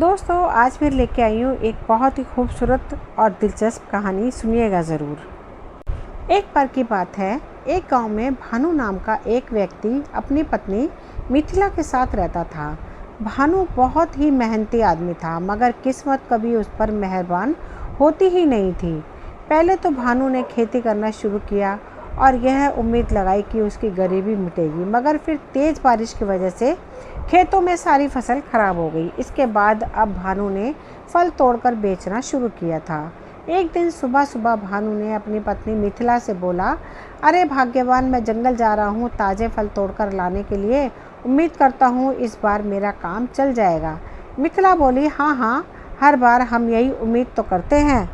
दोस्तों आज फिर लेके आई हूँ एक बहुत ही खूबसूरत और दिलचस्प कहानी। सुनिएगा ज़रूर। एक बार की बात है, एक गांव में भानु नाम का एक व्यक्ति अपनी पत्नी मिथिला के साथ रहता था। भानु बहुत ही मेहनती आदमी था, मगर किस्मत कभी उस पर मेहरबान होती ही नहीं थी। पहले तो भानु ने खेती करना शुरू किया और यह उम्मीद लगाई कि उसकी गरीबी मिटेगी, मगर फिर तेज़ बारिश की वजह से खेतों में सारी फसल खराब हो गई। इसके बाद अब भानु ने फल तोड़कर बेचना शुरू किया था। एक दिन सुबह सुबह भानु ने अपनी पत्नी मिथिला से बोला, अरे भाग्यवान, मैं जंगल जा रहा हूँ ताज़े फल तोड़कर लाने के लिए। उम्मीद करता हूँ इस बार मेरा काम चल जाएगा। मिथिला बोली, हाँ हाँ, हर बार हम यही उम्मीद तो करते हैं,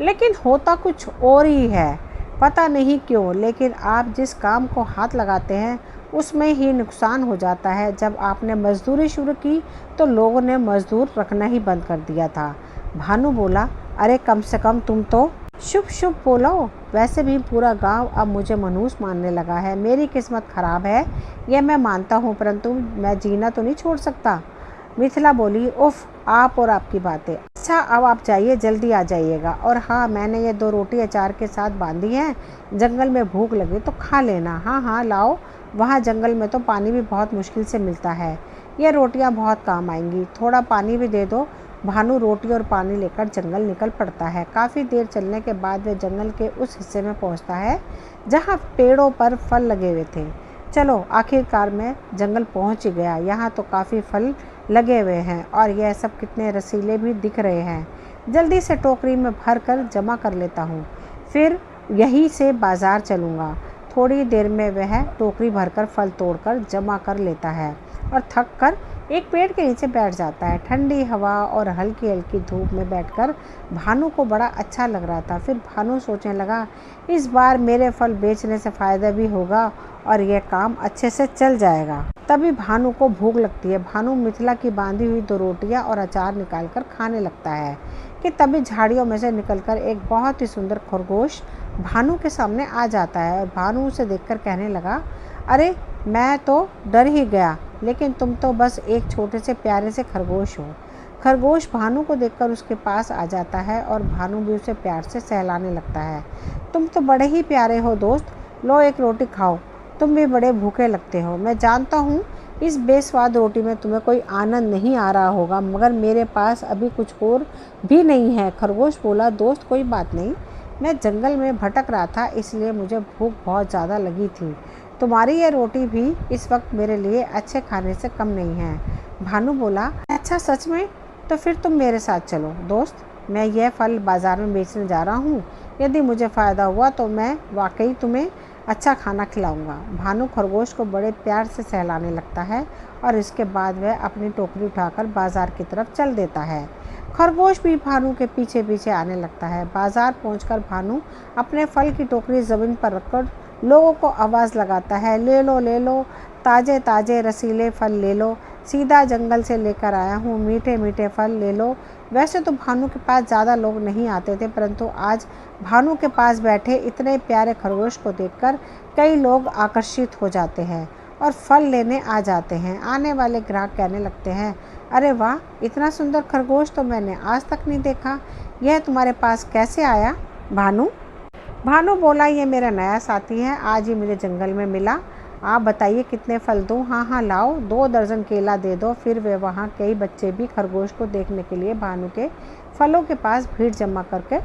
लेकिन होता कुछ और ही है। पता नहीं क्यों, लेकिन आप जिस काम को हाथ लगाते हैं उसमें ही नुकसान हो जाता है। जब आपने मजदूरी शुरू की तो लोगों ने मजदूर रखना ही बंद कर दिया था। भानु बोला, अरे कम से कम तुम तो शुभ शुभ बोलो। वैसे भी पूरा गांव अब मुझे मनहूस मानने लगा है। मेरी किस्मत खराब है, यह मैं मानता हूँ, परंतु मैं जीना तो नहीं छोड़ सकता। मिथिला बोली, उफ, आप और आपकी बातें। अच्छा, अब आप जाइए, जल्दी आ जाइएगा। और हाँ, मैंने ये 2 रोटी अचार के साथ बांधी हैं। जंगल में भूख लगे तो खा लेना। हाँ हाँ, लाओ। वहाँ जंगल में तो पानी भी बहुत मुश्किल से मिलता है। ये रोटियाँ बहुत काम आएंगी। थोड़ा पानी भी दे दो। भानु रोटी और पानी लेकर जंगल निकल पड़ता है। काफ़ी देर चलने के बाद वह जंगल के उस हिस्से में पहुँचता है जहाँ पेड़ों पर फल लगे हुए थे। चलो, आखिरकार मैं जंगल पहुँच ही गया। यहाँ तो काफ़ी फल लगे हुए हैं और यह सब कितने रसीले भी दिख रहे हैं। जल्दी से टोकरी में भर कर जमा कर लेता हूँ, फिर यहीं से बाज़ार चलूँगा। थोड़ी देर में वह टोकरी भरकर फल तोड़कर जमा कर लेता है और थक कर एक पेड़ के नीचे बैठ जाता है। ठंडी हवा और हल्की हल्की धूप में बैठकर भानु को बड़ा अच्छा लग रहा था। फिर भानु सोचने लगा, इस बार मेरे फल बेचने से फ़ायदा भी होगा और यह काम अच्छे से चल जाएगा। तभी भानु को भूख लगती है। भानु मिथिला की बांधी हुई 2 रोटियां और अचार निकालकर खाने लगता है कि तभी झाड़ियों में से निकलकर एक बहुत ही सुंदर खरगोश भानु के सामने आ जाता है और भानु उसे देखकर कहने लगा, अरे मैं तो डर ही गया, लेकिन तुम तो बस एक छोटे से प्यारे से खरगोश हो। खरगोश भानु को देखकर उसके पास आ जाता है और भानु भी उसे प्यार से सहलाने लगता है। तुम तो बड़े ही प्यारे हो दोस्त, लो एक रोटी खाओ, तुम भी बड़े भूखे लगते हो। मैं जानता हूँ इस बेस्वाद रोटी में तुम्हें कोई आनंद नहीं आ रहा होगा, मगर मेरे पास अभी कुछ और भी नहीं है। खरगोश बोला, दोस्त कोई बात नहीं, मैं जंगल में भटक रहा था, इसलिए मुझे भूख बहुत ज़्यादा लगी थी। तुम्हारी ये रोटी भी इस वक्त मेरे लिए अच्छे खाने से कम नहीं है। भानु बोला, अच्छा सच में? तो फिर तुम मेरे साथ चलो दोस्त, मैं यह फल बाज़ार में बेचने जा रहा हूँ। यदि मुझे फ़ायदा हुआ तो मैं वाकई तुम्हें अच्छा खाना खिलाऊंगा। भानु खरगोश को बड़े प्यार से सहलाने लगता है और इसके बाद वह अपनी टोकरी उठाकर बाज़ार की तरफ चल देता है। खरगोश भी भानु के पीछे पीछे आने लगता है। बाज़ार पहुंचकर भानु अपने फल की टोकरी ज़मीन पर रखकर लोगों को आवाज़ लगाता है, ले लो, ताज़े ताज़े रसीले फल ले लो, सीधा जंगल से लेकर आया हूँ, मीठे मीठे फल ले लो। वैसे तो भानु के पास ज़्यादा लोग नहीं आते थे, परंतु आज भानु के पास बैठे इतने प्यारे खरगोश को देखकर कई लोग आकर्षित हो जाते हैं और फल लेने आ जाते हैं। आने वाले ग्राहक कहने लगते हैं, अरे वाह, इतना सुंदर खरगोश तो मैंने आज तक नहीं देखा। यह तुम्हारे पास कैसे आया भानु? भानु बोला, ये मेरा नया साथी है, आज ही मुझे जंगल में मिला। आप बताइए कितने फल दूँ? हाँ हाँ, लाओ, 2 दर्जन केला दे दो। फिर वे वहाँ कई बच्चे भी खरगोश को देखने के लिए भानु के फलों के पास भीड़ जमा करके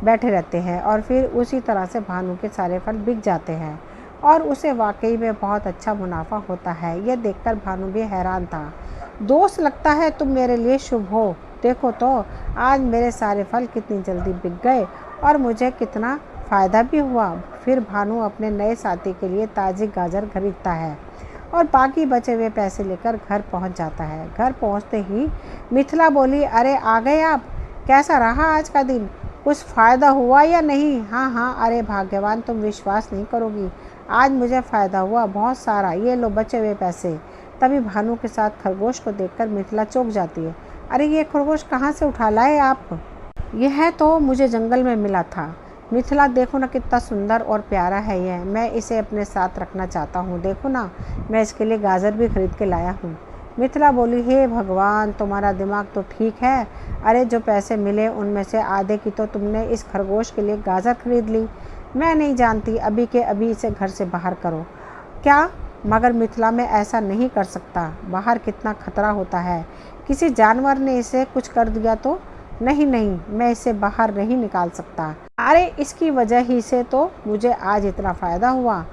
बैठे रहते हैं और फिर उसी तरह से भानु के सारे फल बिक जाते हैं और उसे वाकई में बहुत अच्छा मुनाफा होता है। यह देखकर भानु भी हैरान था। दोस्त, लगता है तुम मेरे लिए शुभ हो। देखो तो आज मेरे सारे फल कितनी जल्दी बिक गए और मुझे कितना फ़ायदा भी हुआ। फिर भानु अपने नए साथी के लिए ताज़ी गाजर खरीदता है और बाकी बचे हुए पैसे लेकर घर पहुंच जाता है। घर पहुंचते ही मिथिला बोली, अरे आ गए आप, कैसा रहा आज का दिन? कुछ फ़ायदा हुआ या नहीं? हाँ हाँ, अरे भाग्यवान, तुम विश्वास नहीं करोगी, आज मुझे फ़ायदा हुआ बहुत सारा। ये लो बचे हुए पैसे। तभी भानु के साथ खरगोश को देखकर मिथिला चौंक जाती है। अरे ये खरगोश कहाँ से उठा लाए आप? यह तो मुझे जंगल में मिला था। मिथिला, देखो ना कितना सुंदर और प्यारा है यह, मैं इसे अपने साथ रखना चाहता हूँ। देखो ना, मैं इसके लिए गाजर भी खरीद के लाया हूँ। मिथिला बोली, हे भगवान, तुम्हारा दिमाग तो ठीक है। अरे जो पैसे मिले उनमें से आधे की तो तुमने इस खरगोश के लिए गाजर खरीद ली। मैं नहीं जानती, अभी के अभी इसे घर से बाहर करो। क्या? मगर मिथिला, मैं ऐसा नहीं कर सकता। बाहर कितना खतरा होता है, किसी जानवर ने इसे कुछ कर दिया तो? नहीं नहीं, मैं इसे बाहर नहीं निकाल सकता। अरे इसकी वजह ही से तो मुझे आज इतना फ़ायदा हुआ।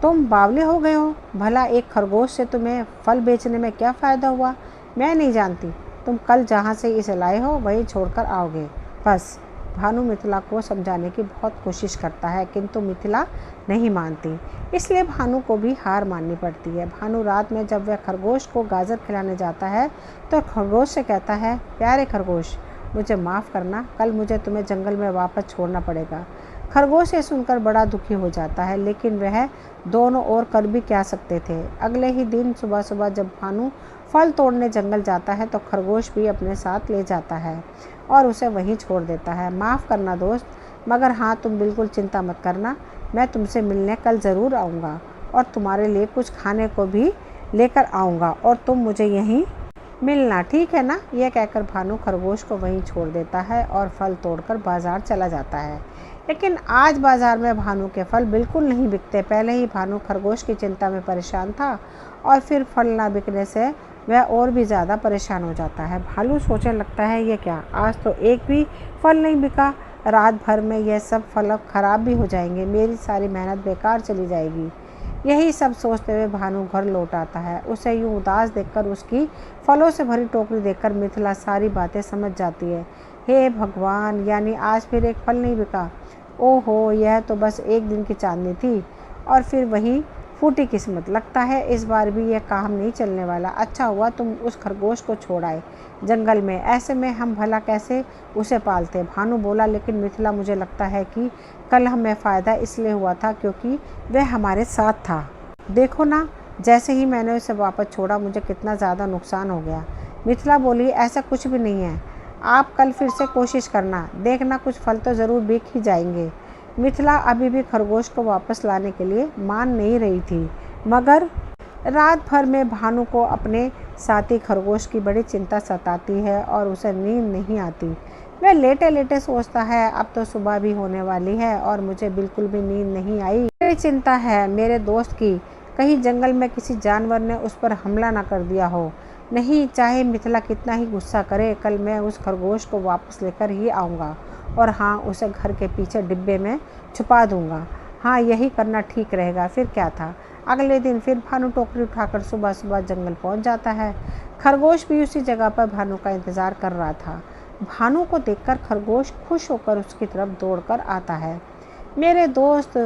तुम बावले हो गए हो। भला एक खरगोश से तुम्हें फल बेचने में क्या फ़ायदा हुआ? मैं नहीं जानती। तुम कल जहाँ से इसे लाए हो वहीं छोड़कर आओगे, बस। भानु मिथिला को समझाने की बहुत कोशिश करता है, किंतु मिथिला नहीं मानती। इसलिए भानु को भी हार माननी पड़ती है। भानु रात में जब वह खरगोश को गाजर खिलाने जाता है तो खरगोश से कहता है, प्यारे खरगोश, मुझे माफ़ करना, कल मुझे तुम्हें जंगल में वापस छोड़ना पड़ेगा। खरगोश ये सुनकर बड़ा दुखी हो जाता है, लेकिन वह दोनों और कर भी क्या सकते थे। अगले ही दिन सुबह सुबह जब भानु फल तोड़ने जंगल जाता है तो खरगोश भी अपने साथ ले जाता है और उसे वहीं छोड़ देता है। माफ़ करना दोस्त, मगर हाँ, तुम बिल्कुल चिंता मत करना। मैं तुमसे मिलने कल ज़रूर आऊँगा और तुम्हारे लिए कुछ खाने को भी लेकर आऊँगा और तुम मुझे यहीं मिलना, ठीक है ना? यह कहकर भानु खरगोश को वहीं छोड़ देता है और फल तोड़कर बाजार चला जाता है। लेकिन आज बाजार में भानु के फल बिल्कुल नहीं बिकते। पहले ही भानु खरगोश की चिंता में परेशान था और फिर फल ना बिकने से वह और भी ज़्यादा परेशान हो जाता है। भालू सोचने लगता है, ये क्या, आज तो एक भी फल नहीं बिका। रात भर में यह सब फल अब खराब भी हो जाएंगे, मेरी सारी मेहनत बेकार चली जाएगी। यही सब सोचते हुए भानु घर लौट आता है। उसे यूं उदास देखकर, उसकी फलों से भरी टोकरी देखकर मिथिला सारी बातें समझ जाती है। हे भगवान, यानी आज फिर एक फल नहीं बिका। ओहो, यह तो बस एक दिन की चांदनी थी और फिर वही फूटी किस्मत। लगता है इस बार भी यह काम नहीं चलने वाला। अच्छा हुआ तुम उस खरगोश को छोड़ आए जंगल में, ऐसे में हम भला कैसे उसे पालते। भानु बोला, लेकिन मिथिला, मुझे लगता है कि कल हमें फ़ायदा इसलिए हुआ था क्योंकि वह हमारे साथ था। देखो ना, जैसे ही मैंने उसे वापस छोड़ा मुझे कितना ज़्यादा नुकसान हो गया। मिथिला बोली, ऐसा कुछ भी नहीं है, आप कल फिर से कोशिश करना, देखना कुछ फल तो ज़रूर बिक ही जाएंगे। मिथिला अभी भी खरगोश को वापस लाने के लिए मान नहीं रही थी, मगर रात भर में भानु को अपने साथी खरगोश की बड़ी चिंता सताती है और उसे नींद नहीं आती। वह लेटे लेटे सोचता है, अब तो सुबह भी होने वाली है और मुझे बिल्कुल भी नींद नहीं आई। मेरी चिंता है मेरे दोस्त की, कहीं जंगल में किसी जानवर ने उस पर हमला ना कर दिया हो। नहीं, चाहे मिथिला कितना ही गुस्सा करे, कल मैं उस खरगोश को वापस लेकर ही आऊँगा और हाँ, उसे घर के पीछे डिब्बे में छुपा दूँगा। हाँ, यही करना ठीक रहेगा। फिर क्या था, अगले दिन फिर भानु टोकरी उठाकर सुबह सुबह जंगल पहुँच जाता है। खरगोश भी उसी जगह पर भानु का इंतज़ार कर रहा था। भानु को देखकर खरगोश खुश होकर उसकी तरफ दौड़कर आता है। मेरे दोस्त,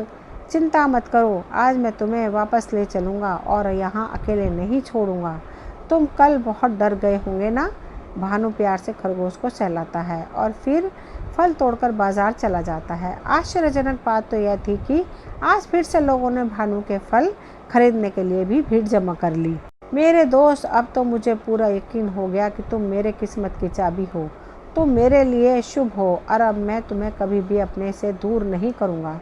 चिंता मत करो, आज मैं तुम्हें वापस ले चलूँगा और यहाँ अकेले नहीं छोड़ूँगा। तुम कल बहुत डर गए होंगे ना? भानु प्यार से खरगोश को सहलाता है और फिर फल तोड़कर बाजार चला जाता है। आश्चर्यजनक बात तो यह थी कि आज फिर से लोगों ने भानु के फल खरीदने के लिए भी भीड़ जमा कर ली। मेरे दोस्त, अब तो मुझे पूरा यकीन हो गया कि तुम मेरे किस्मत की चाबी हो, तुम मेरे लिए शुभ हो और अब मैं तुम्हें कभी भी अपने से दूर नहीं करूँगा।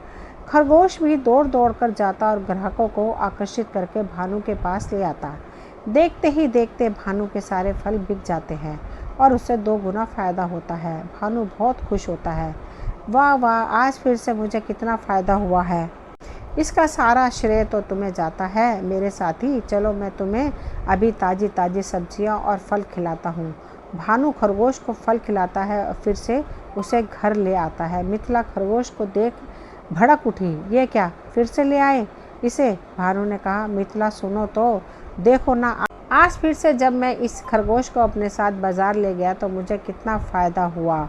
खरगोश भी दौड़ दौड़ कर जाता और ग्राहकों को आकर्षित करके भानु के पास ले आता। देखते ही देखते भानु के सारे फल बिक जाते हैं और उससे 2 गुना फ़ायदा होता है। भानु बहुत खुश होता है। वाह वाह, आज फिर से मुझे कितना फ़ायदा हुआ है। इसका सारा श्रेय तो तुम्हें जाता है मेरे साथी। चलो मैं तुम्हें अभी ताज़ी ताज़ी सब्जियां और फल खिलाता हूँ। भानु खरगोश को फल खिलाता है और फिर से उसे घर ले आता है। मिथिला खरगोश को देख भड़क उठी। ये क्या, फिर से ले आए इसे? भानु ने कहा। मिथिला, सुनो तो, देखो ना, आज फिर से जब मैं इस खरगोश को अपने साथ बाज़ार ले गया तो मुझे कितना फ़ायदा हुआ।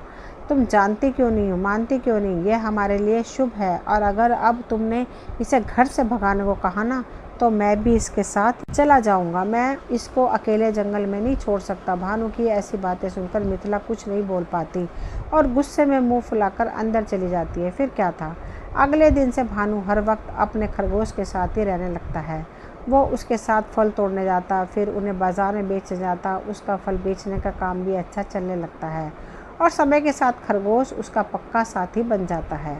तुम जानती क्यों नहीं हो, मानती क्यों नहीं? यह हमारे लिए शुभ है और अगर अब तुमने इसे घर से भगाने को कहा ना, तो मैं भी इसके साथ चला जाऊंगा। मैं इसको अकेले जंगल में नहीं छोड़ सकता। भानु की ऐसी बातें सुनकर मिथिला कुछ नहीं बोल पाती और गुस्से में मुंह फुलाकर अंदर चली जाती है। फिर क्या था, अगले दिन से भानु हर वक्त अपने खरगोश के साथ ही रहने लगता है। वो उसके साथ फल तोड़ने जाता, फिर उन्हें बाज़ार में बेचने जाता। उसका फल बेचने का काम भी अच्छा चलने लगता है और समय के साथ खरगोश उसका पक्का साथी बन जाता है।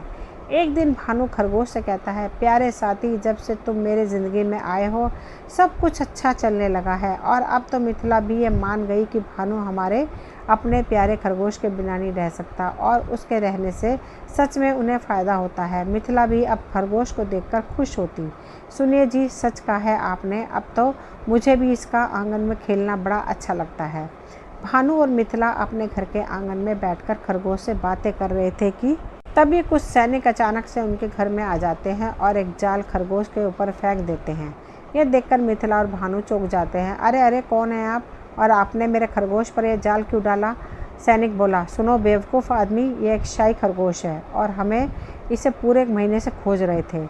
एक दिन भानु खरगोश से कहता है, प्यारे साथी, जब से तुम मेरे ज़िंदगी में आए हो सब कुछ अच्छा चलने लगा है और अब तो मिथिला भी ये मान गई कि भानु हमारे अपने प्यारे खरगोश के बिना नहीं रह सकता और उसके रहने से सच में उन्हें फ़ायदा होता है। मिथिला भी अब खरगोश को देखकर खुश होती। सुनिए जी, सच कहा है आपने, अब तो मुझे भी इसका आंगन में खेलना बड़ा अच्छा लगता है। भानु और मिथिला अपने घर के आंगन में बैठकर खरगोश से बातें कर रहे थे कि तभी कुछ सैनिक अचानक से उनके घर में आ जाते हैं और एक जाल खरगोश के ऊपर फेंक देते हैं। यह देखकर मिथिला और भानु चौंक जाते हैं। अरे अरे, कौन है आप और आपने मेरे खरगोश पर यह जाल क्यों डाला? सैनिक बोला, सुनो बेवकूफ़ आदमी, ये एक शाही खरगोश है और हमें इसे पूरे 1 महीने से खोज रहे थे।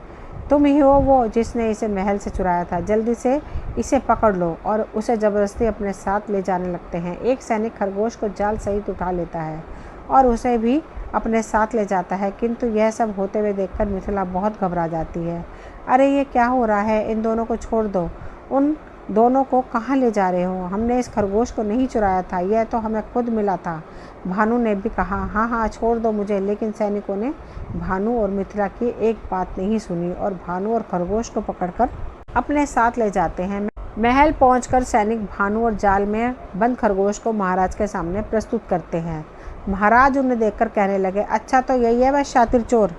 तुम ही हो वो जिसने इसे महल से चुराया था। जल्दी से इसे पकड़ लो। और उसे ज़बरदस्ती अपने साथ ले जाने लगते हैं। एक सैनिक खरगोश को जाल सहित उठा लेता है और उसे भी अपने साथ ले जाता है, किंतु यह सब होते हुए देखकर मिथिला बहुत घबरा जाती है। अरे ये क्या हो रहा है? इन दोनों को छोड़ दो। उन दोनों को कहाँ ले जा रहे हो? हमने इस खरगोश को नहीं चुराया था, यह तो हमें खुद मिला था। भानु ने भी कहा, हाँ हाँ छोड़ दो मुझे। लेकिन सैनिकों ने भानु और मिथिला की एक बात नहीं सुनी और भानु और खरगोश को पकड़कर अपने साथ ले जाते हैं। महल पहुंचकर सैनिक भानु और जाल में बंद खरगोश को महाराज के सामने प्रस्तुत करते हैं। महाराज उन्हें देखकर कहने लगे, अच्छा तो यही है वह शातिर चोर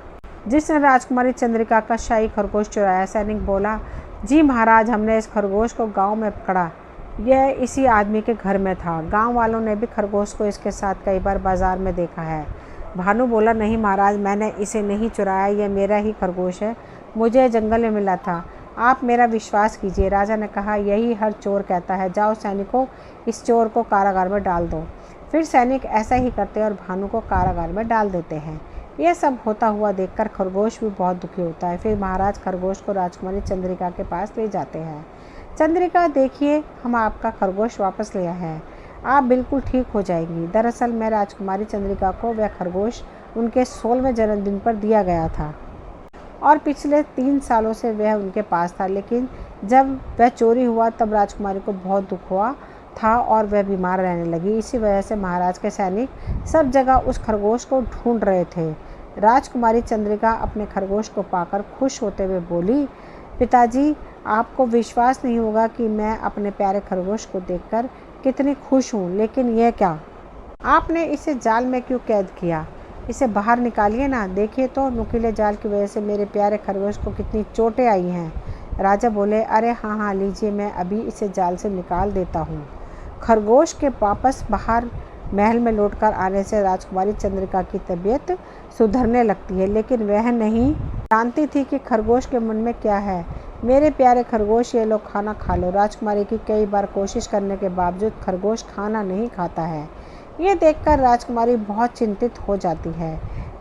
जिसने राजकुमारी चंद्रिका का शाही खरगोश चुराया। सैनिक बोला, जी महाराज, हमने इस खरगोश को गांव में पकड़ा। यह इसी आदमी के घर में था। गांव वालों ने भी खरगोश को इसके साथ कई बार बाजार में देखा है। भानु बोला, नहीं महाराज, मैंने इसे नहीं चुराया, यह मेरा ही खरगोश है, मुझे जंगल में मिला था, आप मेरा विश्वास कीजिए। राजा ने कहा, यही हर चोर कहता है, जाओ सैनिकों, इस चोर को कारागार में डाल दो। फिर सैनिक ऐसा ही करते हैं और भानु को कारागार में डाल देते हैं। यह सब होता हुआ देखकर खरगोश भी बहुत दुखी होता है। फिर महाराज खरगोश को राजकुमारी चंद्रिका के पास ले जाते हैं। चंद्रिका, देखिए, हम आपका खरगोश वापस लिया है, आप बिल्कुल ठीक हो जाएंगी। दरअसल मैं राजकुमारी चंद्रिका को वह खरगोश उनके 16वें जन्मदिन पर दिया गया था और पिछले 3 सालों से वह उनके पास था, लेकिन जब वह चोरी हुआ तब राजकुमारी को बहुत दुख हुआ था और वह बीमार रहने लगी। इसी वजह से महाराज के सैनिक सब जगह उस खरगोश को ढूंढ रहे थे। राजकुमारी चंद्रिका अपने खरगोश को पाकर खुश होते हुए बोली, पिताजी, आपको विश्वास नहीं होगा कि मैं अपने प्यारे खरगोश को देखकर कितनी खुश हूँ, लेकिन यह क्या, आपने इसे जाल में क्यों कैद किया? इसे बाहर निकालिए ना। देखिए तो, नुकीले जाल की वजह से मेरे प्यारे खरगोश को कितनी चोटें आई हैं। राजा बोले, अरे हाँ हाँ लीजिए, मैं अभी इसे जाल से निकाल देता हूँ। खरगोश के वापस बाहर महल में लौटकर आने से राजकुमारी चंद्रिका की तबीयत सुधरने लगती है, लेकिन वह नहीं जानती थी कि खरगोश के मन में क्या है। मेरे प्यारे खरगोश, ये लो खाना खा लो। राजकुमारी की कई बार कोशिश करने के बावजूद खरगोश खाना नहीं खाता है। ये देखकर राजकुमारी बहुत चिंतित हो जाती है।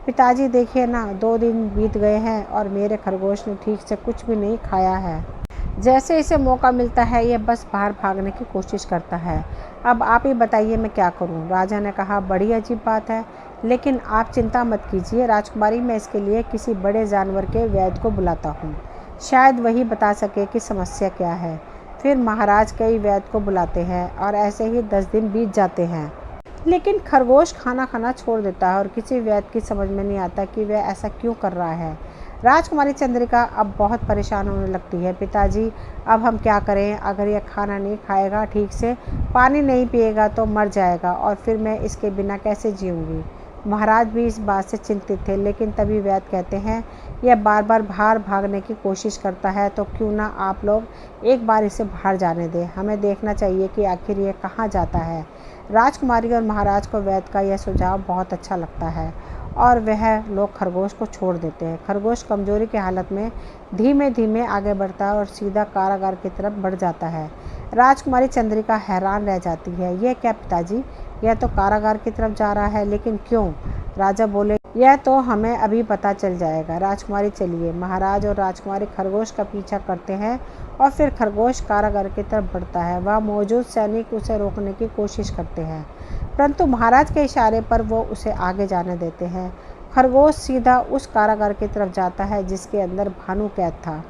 पिताजी देखिए ना, 2 दिन बीत गए हैं और मेरे खरगोश ने ठीक से कुछ भी नहीं खाया है। जैसे इसे मौका मिलता है यह बस बाहर भागने की कोशिश करता है। अब आप ही बताइए मैं क्या करूं? राजा ने कहा, बड़ी अजीब बात है, लेकिन आप चिंता मत कीजिए राजकुमारी, मैं इसके लिए किसी बड़े जानवर के वैद्य को बुलाता हूँ, शायद वही बता सके कि समस्या क्या है। फिर महाराज कई वैद्य को बुलाते हैं और ऐसे ही 10 दिन बीत जाते हैं, लेकिन खरगोश खाना खाना छोड़ देता है और किसी वैद्य की समझ में नहीं आता कि वह ऐसा क्यों कर रहा है। राजकुमारी चंद्रिका अब बहुत परेशान होने लगती है। पिताजी, अब हम क्या करें? अगर यह खाना नहीं खाएगा, ठीक से पानी नहीं पिएगा तो मर जाएगा और फिर मैं इसके बिना कैसे जीऊँगी? महाराज भी इस बात से चिंतित थे, लेकिन तभी वैद्य कहते हैं, यह बार बार बाहर भागने की कोशिश करता है, तो क्यों ना आप लोग एक बार इसे बाहर जाने दें, हमें देखना चाहिए कि आखिर यह कहाँ जाता है। राजकुमारी और महाराज को वैद्य का यह सुझाव बहुत अच्छा लगता है और वह लोग खरगोश को छोड़ देते हैं। खरगोश कमजोरी की हालत में धीमे धीमे आगे बढ़ता है और सीधा कारागार की तरफ बढ़ जाता है। राजकुमारी चंद्रिका हैरान रह जाती है, यह क्या पिताजी, यह तो कारागार की तरफ जा रहा है, लेकिन क्यों? राजा बोले, यह तो हमें अभी पता चल जाएगा। राजकुमारी चलिए। महाराज और राजकुमारी खरगोश का पीछा करते हैं और फिर खरगोश कारागार की तरफ बढ़ता है। वहाँ मौजूद सैनिक उसे रोकने की कोशिश करते हैं, परंतु महाराज के इशारे पर वो उसे आगे जाने देते हैं। खरगोश सीधा उस कारागार की तरफ जाता है जिसके अंदर भानु कैद था।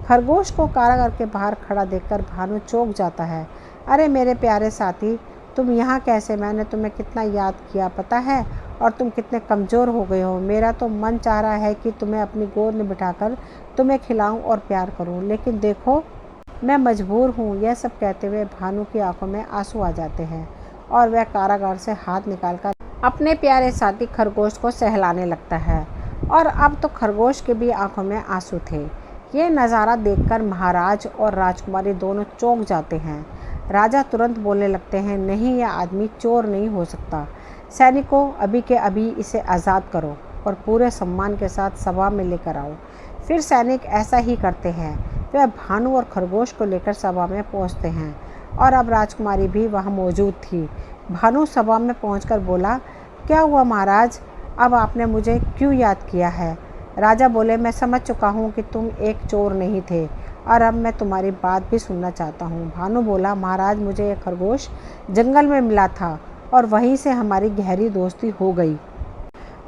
खरगोश को कारागार के बाहर खड़ा देखकर भानु चौंक जाता है। अरे मेरे प्यारे साथी, तुम यहाँ कैसे? मैंने तुम्हें कितना याद किया पता है, और तुम कितने कमज़ोर हो गए हो। मेरा तो मन चाह रहा है कि तुम्हें अपनी गोद में बिठाकर तुम्हें खिलाऊं और प्यार करूं, लेकिन देखो मैं मजबूर हूँ। यह सब कहते हुए भानु की आंखों में आंसू आ जाते हैं और वह कारागार से हाथ निकालकर अपने प्यारे साथी खरगोश को सहलाने लगता है। और अब तो खरगोश के भी आंखों में आंसू थे। ये नज़ारा देखकर महाराज और राजकुमारी दोनों चौंक जाते हैं। राजा तुरंत बोलने लगते हैं, नहीं, यह आदमी चोर नहीं हो सकता। सैनिकों, अभी के अभी इसे आज़ाद करो और पूरे सम्मान के साथ सभा में लेकर आओ। फिर सैनिक ऐसा ही करते हैं। वह भानु और खरगोश को लेकर सभा में पहुंचते हैं और अब राजकुमारी भी वहां मौजूद थी। भानु सभा में पहुंचकर बोला, क्या हुआ महाराज, अब आपने मुझे क्यों याद किया है? राजा बोले, मैं समझ चुका हूँ कि तुम एक चोर नहीं थे और अब मैं तुम्हारी बात भी सुनना चाहता हूँ। भानु बोला, महाराज, मुझे यह खरगोश जंगल में मिला था और वहीं से हमारी गहरी दोस्ती हो गई।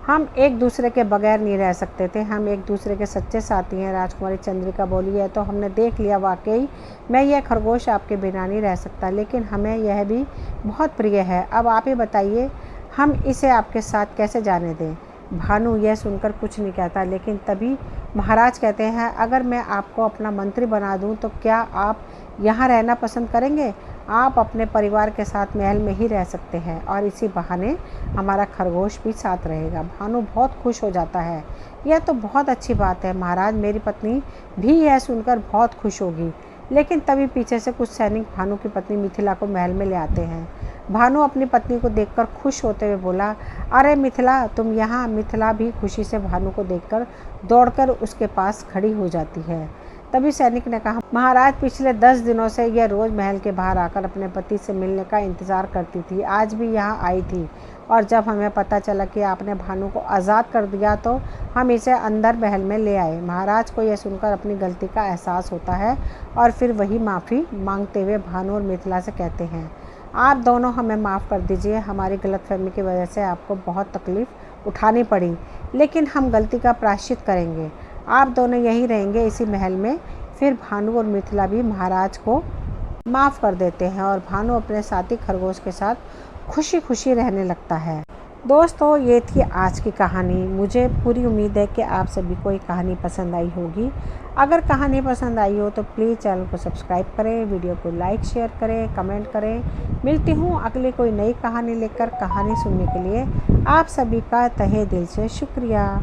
हम एक दूसरे के बगैर नहीं रह सकते थे, हम एक दूसरे के सच्चे साथी हैं। राजकुमारी चंद्रिका बोली, है तो हमने देख लिया, वाकई मैं यह खरगोश आपके बिना नहीं रह सकता, लेकिन हमें यह भी बहुत प्रिय है। अब आप ही बताइए, हम इसे आपके साथ कैसे जाने दें? भानु यह सुनकर कुछ नहीं कहता, लेकिन तभी महाराज कहते हैं, अगर मैं आपको अपना मंत्री बना दूं तो क्या आप यहाँ रहना पसंद करेंगे? आप अपने परिवार के साथ महल में ही रह सकते हैं और इसी बहाने हमारा खरगोश भी साथ रहेगा। भानु बहुत खुश हो जाता है। यह तो बहुत अच्छी बात है महाराज, मेरी पत्नी भी यह सुनकर बहुत खुश होगी। लेकिन तभी पीछे से कुछ सैनिक भानु की पत्नी मिथिला को महल में ले आते हैं। भानु अपनी पत्नी को देखकर खुश होते हुए बोला, अरे मिथिला, तुम यहाँ? मिथिला भी खुशी से भानु को देखकर दौड़कर उसके पास खड़ी हो जाती है। तभी सैनिक ने कहा, महाराज, पिछले 10 दिनों से यह रोज़ महल के बाहर आकर अपने पति से मिलने का इंतज़ार करती थी। आज भी यहाँ आई थी और जब हमें पता चला कि आपने भानु को आज़ाद कर दिया तो हम इसे अंदर महल में ले आए। महाराज को यह सुनकर अपनी गलती का एहसास होता है और फिर वही माफ़ी मांगते हुए भानु और मिथिला से कहते हैं, आप दोनों हमें माफ़ कर दीजिए। हमारी गलतफहमी की वजह से आपको बहुत तकलीफ़ उठानी पड़ी, लेकिन हम गलती का प्रायश्चित करेंगे। आप दोनों यहीं रहेंगे, इसी महल में। फिर भानु और मिथिला भी महाराज को माफ़ कर देते हैं और भानु अपने साथी खरगोश के साथ खुशी खुशी रहने लगता है। दोस्तों, ये थी आज की कहानी। मुझे पूरी उम्मीद है कि आप सभी को ये कहानी पसंद आई होगी। अगर कहानी पसंद आई हो तो प्लीज़ चैनल को सब्सक्राइब करें, वीडियो को लाइक शेयर करें, कमेंट करें। मिलती हूँ अगली कोई नई कहानी लेकर। कहानी सुनने के लिए आप सभी का तहे दिल से शुक्रिया।